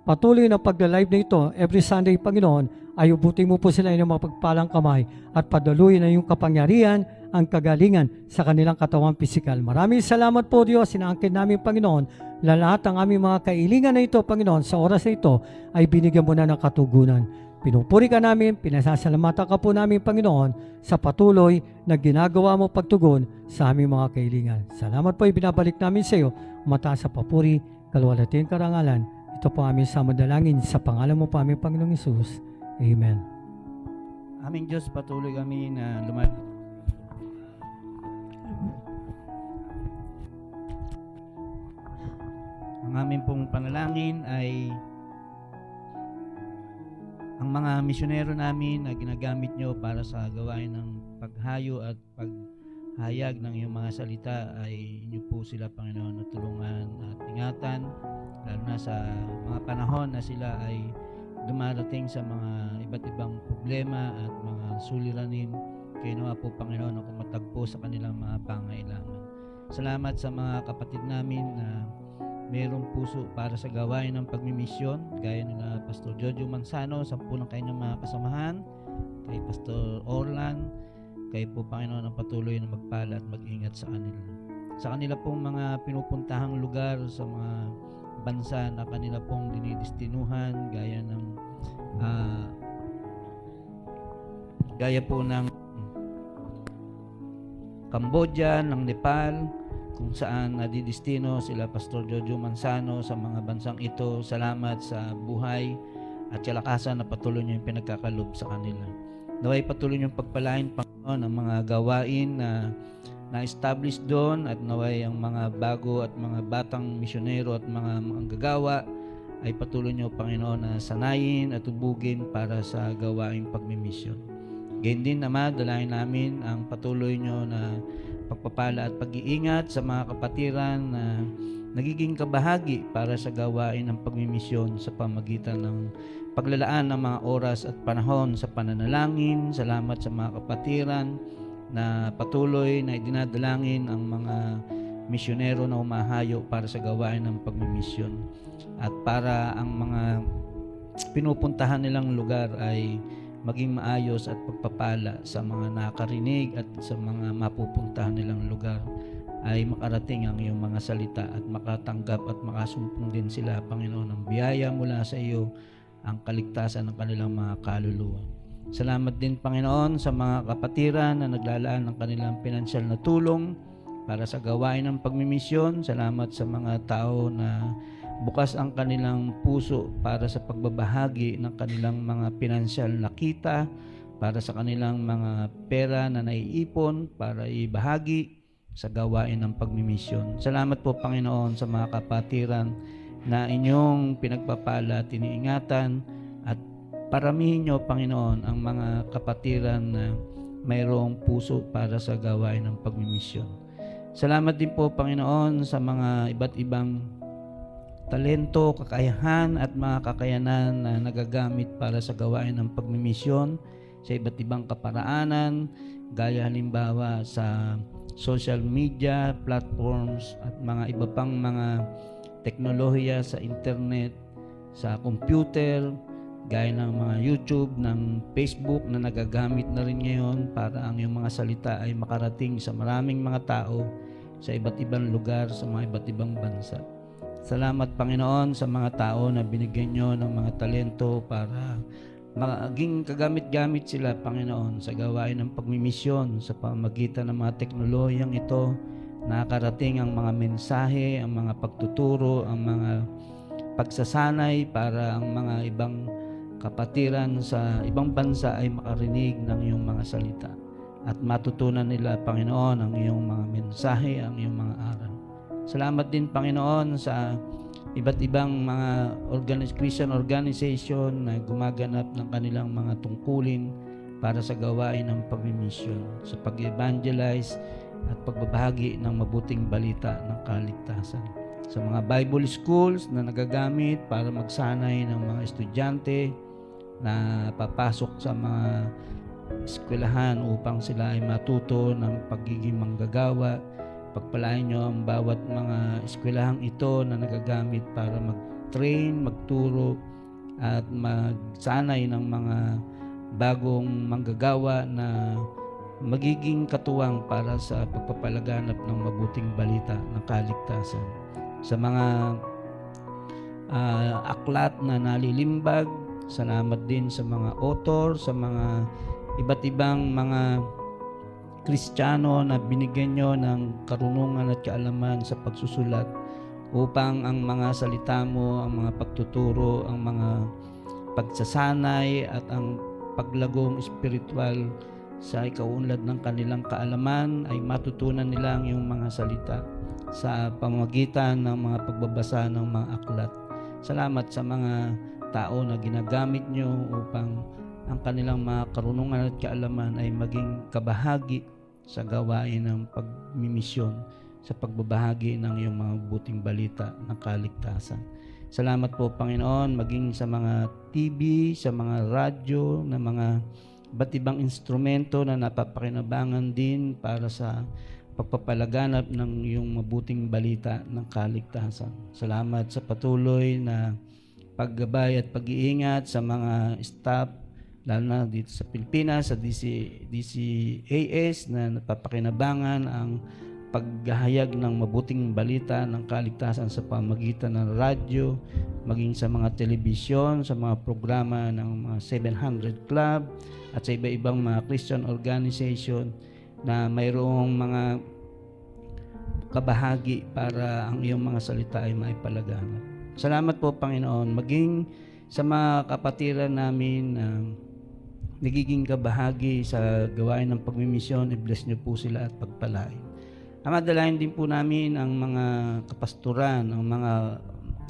Speaker 3: patuloy na pagla-live na ito, every Sunday, Panginoon, ay ubutin mo po sila ng mapagpalang kamay at padaluyin na yung kapangyarihan, ang kagalingan sa kanilang katawang pisikal. Maraming salamat po, Diyos. Sinaangkin namin, Panginoon, na lahat ng aming mga kailingan na ito, Panginoon, sa oras na ito ay binigyan mo na ng katugunan. Pinupuri ka namin, pinasasalamatan ka po namin, Panginoon, sa patuloy na ginagawa mo pagtugon sa aming mga kailingan. Salamat po, ibinabalik namin sa iyo, mataas sa papuri, kalwalhatian karangalan. Ito po aming samadalangin sa pangalan mo pa aming Panginoong Hesus. Amen.
Speaker 4: Aming Diyos, patuloy kami na lumalaki. Ang aming pong panalangin ay ang mga misyonero namin na ginagamit nyo para sa gawain ng paghayo at paghayag ng iyong mga salita ay inyo po sila, Panginoon, na tulungan at ingatan, lalo na sa mga panahon na sila ay dumarating sa mga iba't ibang problema at mga suliranin. Kayo nawa po, Panginoon, na kumatagpo sa kanilang mga pangailangan. Salamat sa mga kapatid namin na mayroong puso para sa gawain ng pagmimisyon, gaya nila Pastor Jojo Mansano, 10 ng kanyang mga kasamahan, kay Pastor Orlan, kayo po, Panginoon, ang patuloy na magpala at mag-ingat sa kanila. Sa kanila pong mga pinupuntahang lugar, sa mga bansa na kanila pong dinidistinuhan, gaya po ng Cambodia, ng Nepal, kung saan nadidistino sila Pastor Jojo Mansano sa mga bansang ito. Salamat sa buhay at kalakasan na patuloy niyo yung pinagkakalob sa kanila. Naway patuloy niyo pagpalain, Panginoon, ang mga gawain na na-establish doon, at naway ang mga bago at mga batang misyonero at mga manggagawa ay patuloy niyo, Panginoon, na sanayin at ubugin para sa gawaing pagmimisyon. Ganyan din, Ama, dalayan namin ang patuloy niyo na pagpapala at pag-iingat sa mga kapatiran na nagiging kabahagi para sa gawain ng pagmimisyon sa pamagitan ng paglalaan ng mga oras at panahon sa pananalangin. Salamat sa mga kapatiran na patuloy na idinadalangin ang mga misyonero na umahayo para sa gawain ng pagmimisyon, at para ang mga pinupuntahan nilang lugar ay maging maayos at pagpapala sa mga nakarinig, at sa mga mapupuntahan nilang lugar ay makarating ang iyong mga salita at makatanggap at makasumpong din sila, Panginoon, ng biyaya mula sa iyo, ang kaligtasan ng kanilang mga kaluluwa. Salamat din, Panginoon, sa mga kapatiran na naglalaan ng kanilang pinansyal na tulong para sa gawain ng pagmimisyon. Salamat sa mga tao na bukas ang kanilang puso para sa pagbabahagi ng kanilang mga pinansyal na kita, para sa kanilang mga pera na naiipon para ibahagi sa gawain ng pagmimisyon. Salamat po, Panginoon, sa mga kapatiran na inyong pinagpapala at iniingatan, at paramihin nyo, Panginoon, ang mga kapatiran na mayroong puso para sa gawain ng pagmimisyon. Salamat din po, Panginoon, sa mga iba't ibang talento, kakayahan at mga kakayanan na nagagamit para sa gawain ng pagmimisyon sa iba't ibang kaparaanan, gaya halimbawa sa social media platforms at mga iba pang mga teknolohiya sa internet, sa computer, gaya ng mga YouTube, ng Facebook na nagagamit na rin ngayon para ang iyong mga salita ay makarating sa maraming mga tao sa iba't ibang lugar, sa mga iba't ibang bansa. Salamat, Panginoon, sa mga tao na binigyan nyo ng mga talento para maging kagamit-gamit sila, Panginoon, sa gawain ng pagmimisyon sa pamagitan ng mga teknolohiyang ito. Nakarating ang mga mensahe, ang mga pagtuturo, ang mga pagsasanay para ang mga ibang kapatiran sa ibang bansa ay makarinig ng iyong mga salita at matutunan nila, Panginoon, ang iyong mga mensahe, ang iyong mga aral. Salamat din, Panginoon, sa iba't ibang mga Christian organization na gumaganap ng kanilang mga tungkulin para sa gawain ng pagmimisyon, sa pag-evangelize at pagbabahagi ng mabuting balita ng kaligtasan. Sa mga Bible schools na nagagamit para magsanay ng mga estudyante na papasok sa mga eskwelahan upang sila ay matuto ng pagiging manggagawa. Pagpalain nyo ang bawat mga eskwelahang ito na nagagamit para mag-train, magturo at magsanay ng mga bagong manggagawa na magiging katuwang para sa pagpapalaganap ng mabuting balita ng kaligtasan. Sa mga aklat na nalilimbag, salamat din sa mga author, sa mga iba't ibang mga Kristiyano na binigyan nyo ng karunungan at kaalaman sa pagsusulat upang ang mga salita mo, ang mga pagtuturo, ang mga pagsasanay at ang paglagong espiritual sa ikaunlad ng kanilang kaalaman ay matutunan nila ang iyong mga salita sa pamamagitan ng mga pagbabasa ng mga aklat. Salamat sa mga tao na ginagamit nyo upang ang kanilang mga karunungan at kaalaman ay maging kabahagi sa gawain ng pagmimisyon sa pagbabahagi ng iyong mga buting balita ng kaligtasan. Salamat po, Panginoon, maging sa mga TV, sa mga radyo, na mga iba't ibang instrumento na napapakinabangan din para sa pagpapalaganap ng iyong mabuting balita ng kaligtasan. Salamat sa patuloy na paggabay at pag-iingat sa mga staff, lalo na dito sa Pilipinas, sa DCAS na napapakinabangan ang paghahayag ng mabuting balita ng kaligtasan sa pamagitan ng radyo, maging sa mga telebisyon, sa mga programa ng mga 700 Club at sa iba-ibang mga Christian organization na mayroong mga kabahagi para ang iyong mga salita ay maipalaganap. Salamat po, Panginoon, maging sa mga kapatiran namin na nagiging kabahagi sa gawain ng pagmimisyon, i-bless niyo po sila at pagpalain. Amadalain din po namin ang mga kapasturan, ang mga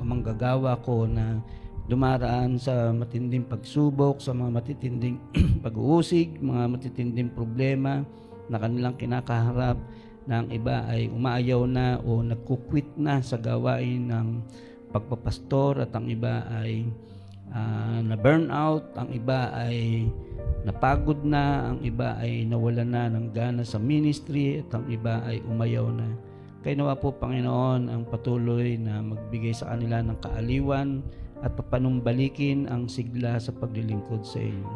Speaker 4: manggagawa ko na dumaraan sa matinding pagsubok, sa mga matitinding pag-uusig, mga matitinding problema na kanilang kinakaharap, na ang iba ay umaayaw na o nagkukwit na sa gawain ng pagpapastor at ang iba ay na burnout, ang iba ay napagod na, ang iba ay nawalan na ng gana sa ministry at ang iba ay umayaw na. Kaya nawa po, Panginoon, ang patuloy na magbigay sa kanila ng kaaliwan at papanumbalikin ang sigla sa paglilingkod sa inyo.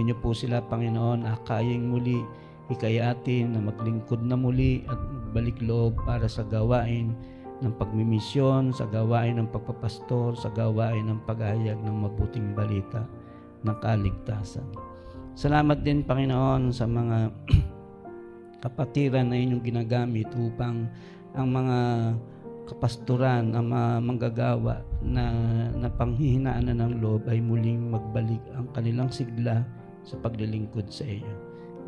Speaker 4: Inyo po sila, Panginoon, akaying muli hikayatin na maglingkod na muli at magbalik loob para sa gawain ng pagmimisyon, sa gawain ng pagpapastor, sa gawain ng paghahayag ng mabuting balita ng kaligtasan. Salamat din, Panginoon, sa mga kapatiran na inyong ginagamit upang ang mga kapasturan, ang mga manggagawa na panghihinaan na ng loob ay muling magbalik ang kanilang sigla sa paglilingkod sa iyo.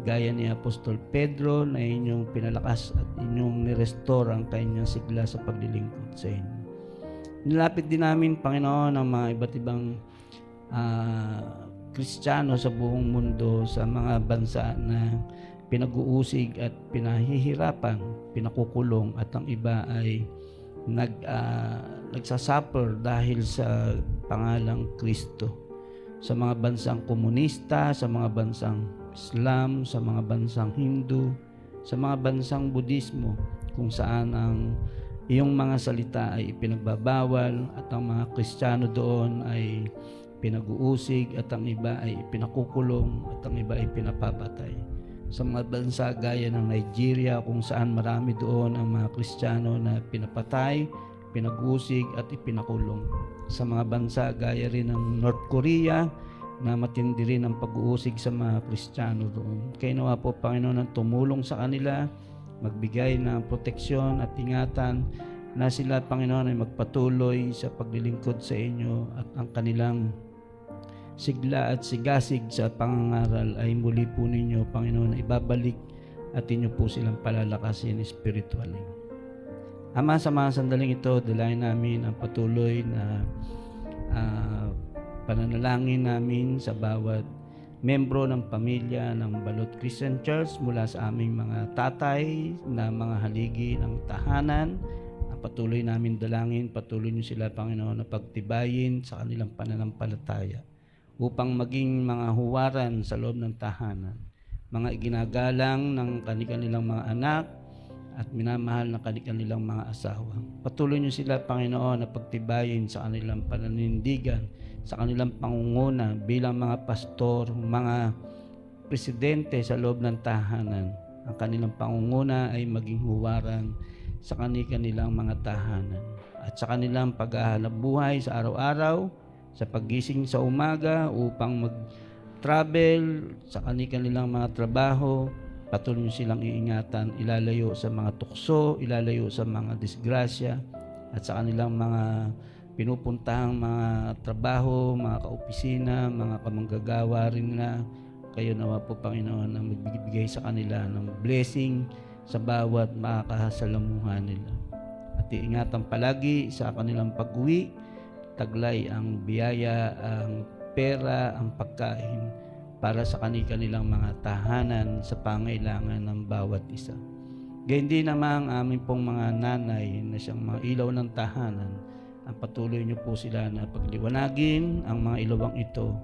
Speaker 4: Gaya ni Apostol Pedro na inyong pinalakas at inyong nirestore ang kanyang sigla sa paglilingkod sa inyo. Nilapit din namin, Panginoon, ang mga iba't ibang Kristiyano sa buong mundo, sa mga bansa na pinag-uusig at pinahihirapan, pinakukulong, at ang iba ay nagsasuffer dahil sa pangalang Kristo. Sa mga bansang komunista, sa mga bansang Islam, sa mga bansang Hindu, sa mga bansang Budismo, kung saan ang iyong mga salita ay ipinagbabawal at ang mga Kristiyano doon ay pinag-uusig at ang iba ay pinakukulong at ang iba ay pinapapatay. Sa mga bansa gaya ng Nigeria, kung saan marami doon ang mga Kristiyano na pinapatay, pinag-uusig at ipinakulong. Sa mga bansa gaya rin ng North Korea, na matindi rin ang pag-uusig sa mga Kristiyano doon. Kaya nawa po, Panginoon, ang tumulong sa kanila, magbigay ng proteksyon at ingatan na sila, Panginoon, ay magpatuloy sa paglilingkod sa inyo at ang kanilang sigla at sigasig sa pangangaral ay muli po ninyo, Panginoon, ibabalik at inyo po silang palalakasin spiritually. Ama, sa mga sandaling ito, dalayan namin ang patuloy na pananalangin namin sa bawat membro ng pamilya ng Balot Christian Church mula sa aming mga tatay na mga haligi ng tahanan. Patuloy namin dalangin, patuloy niyo sila, Panginoon, na pagtibayin sa kanilang pananampalataya upang maging mga huwaran sa loob ng tahanan, mga iginagalang ng kanilang mga anak at minamahal ng kanilang mga asawa. Patuloy niyo sila, Panginoon, na pagtibayin sa kanilang pananindigan, sa kanilang pangunguna bilang mga pastor, mga presidente sa loob ng tahanan. Ang kanilang pangunguna ay maging huwaran sa kanilang mga tahanan at sa kanilang paghahanap buhay sa araw-araw, sa paggising sa umaga upang mag-travel sa kanilang mga trabaho. Patuloy silang iingatan, ilalayo sa mga tukso, ilalayo sa mga disgrasya at sa kanilang mga pinupuntahang mga trabaho, mga kaopisina, mga kamanggagawa rin nila. Kayo nawa po, Panginoon, na magbibigay sa kanila ng blessing sa bawat makakasalamuhan nila. At iingatan palagi sa kanilang pag-uwi, taglay ang biyaya, ang pera, ang pagkain para sa kanilang mga tahanan sa pangailangan ng bawat isa. Gayun din naman ang aming pong mga nanay na siyang mga ilaw ng tahanan. Ang patuloy niyo po sila na pagliwanagin ang mga ilawang ito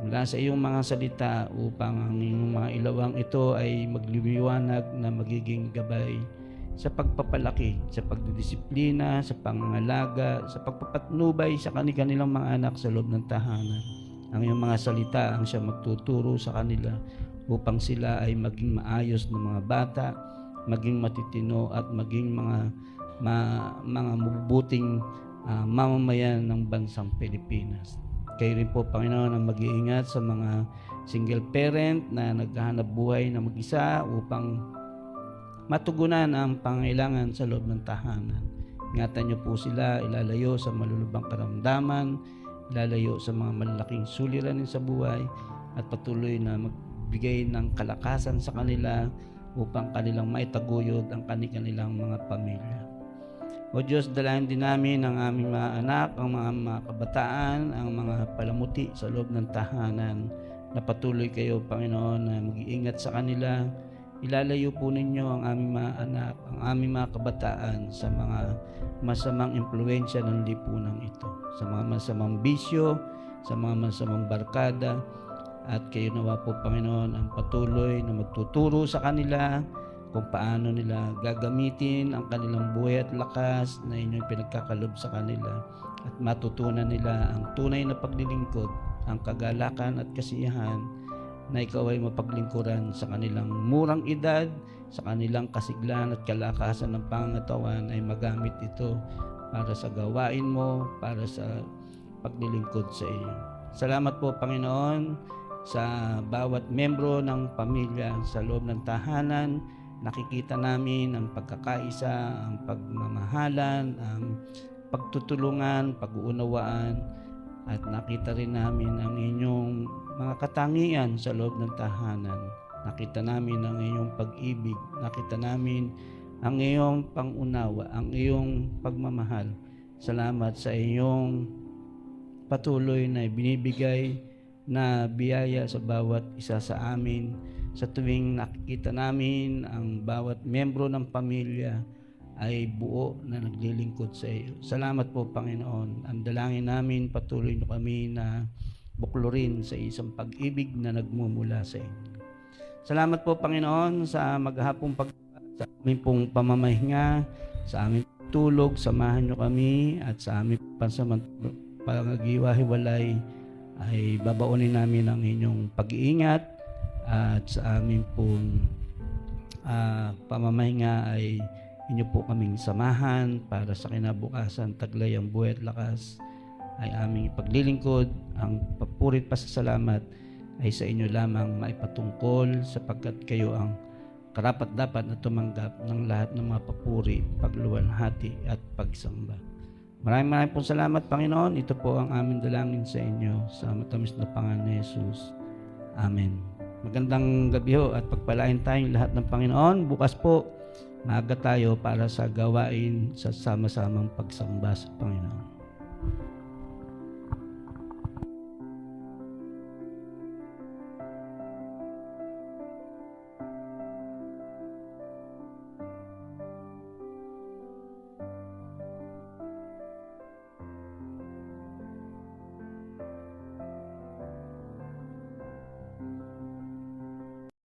Speaker 4: mula sa iyong mga salita upang ang iyong mga ilawang ito ay magliwanag na magiging gabay sa pagpapalaki, sa pagdidisiplina, sa pangangalaga, sa pagpapatnubay sa kanilang mga anak sa loob ng tahanan. Ang iyong mga salita ang siya magtuturo sa kanila upang sila ay maging maayos na mga bata, maging matitino at maging mga mabubuting mamamayan ng bansang Pilipinas. Kayo rin po, Panginoon, ang mag-iingat sa mga single parent na naghahanap buhay na mag-isa upang matugunan ang pangailangan sa loob ng tahanan. Ingatan niyo po sila, ilalayo sa malulubang karamdaman, ilalayo sa mga malalaking suliranin sa buhay at patuloy na magbigay ng kalakasan sa kanila upang kanilang maitaguyod ang kanilang mga pamilya. O Diyos, dalayan din namin ang aming mga anak, ang mga kabataan, ang mga palamuti sa loob ng tahanan na patuloy kayo, Panginoon, na mag-iingat sa kanila. Ilalayo po ninyo ang aming mga anak, ang aming mga kabataan sa mga masamang impluensya ng lipunan ito, sa mga masamang bisyo, sa mga masamang barkada, at kayo nawa po, Panginoon, ang patuloy na magtuturo sa kanila kung paano nila gagamitin ang kanilang buhay at lakas na inyong pinagkakalob sa kanila at matutunan nila ang tunay na paglilingkod, ang kagalakan at kasiyahan na ikaw ay mapaglingkuran sa kanilang murang edad, sa kanilang kasiglan at kalakasan ng pangatawan ay magamit ito para sa gawain mo, para sa paglilingkod sa iyo. Salamat po, Panginoon, sa bawat membro ng pamilya sa loob ng tahanan. Nakikita namin ang pagkakaisa, ang pagmamahalan, ang pagtutulungan, pag-uunawaan, at nakita rin namin ang inyong mga katangian sa loob ng tahanan. Nakita namin ang iyong pag-ibig, nakita namin ang iyong pangunawa, ang iyong pagmamahal. Salamat sa iyong patuloy na binibigay na biyaya sa bawat isa sa amin. Sa tuwing nakikita namin ang bawat membro ng pamilya ay buo na naglilingkod sa iyo. Salamat po, Panginoon. Ang dalangin namin, patuloy nyo kami na buklurin sa isang pag-ibig na nagmumula sa inyo. Salamat po, Panginoon, sa maghapong sa aming pong pamamahinga, sa aming tulog. Samahan nyo kami at sa aming pangagiwa-hiwalay ay babaunin namin ang inyong pag-iingat. At sa aming pong pamamahinga ay inyo po kaming samahan para sa kinabukasan, taglay ang buhay at lakas ay aming ipaglilingkod. Ang papurit pasasalamat ay sa inyo lamang maipatungkol sapagkat kayo ang karapat-dapat na tumanggap ng lahat ng mga papuri, pagluwalhati at pagsamba. Maraming pong salamat, Panginoon. Ito po ang aming dalangin sa inyo sa matamis na pangalan ni Jesus. Amen. Magandang gabi ho at pagpalain tayong lahat ng Panginoon. Bukas po Maaga tayo para sa gawain sa sama-samang pagsamba sa Panginoon.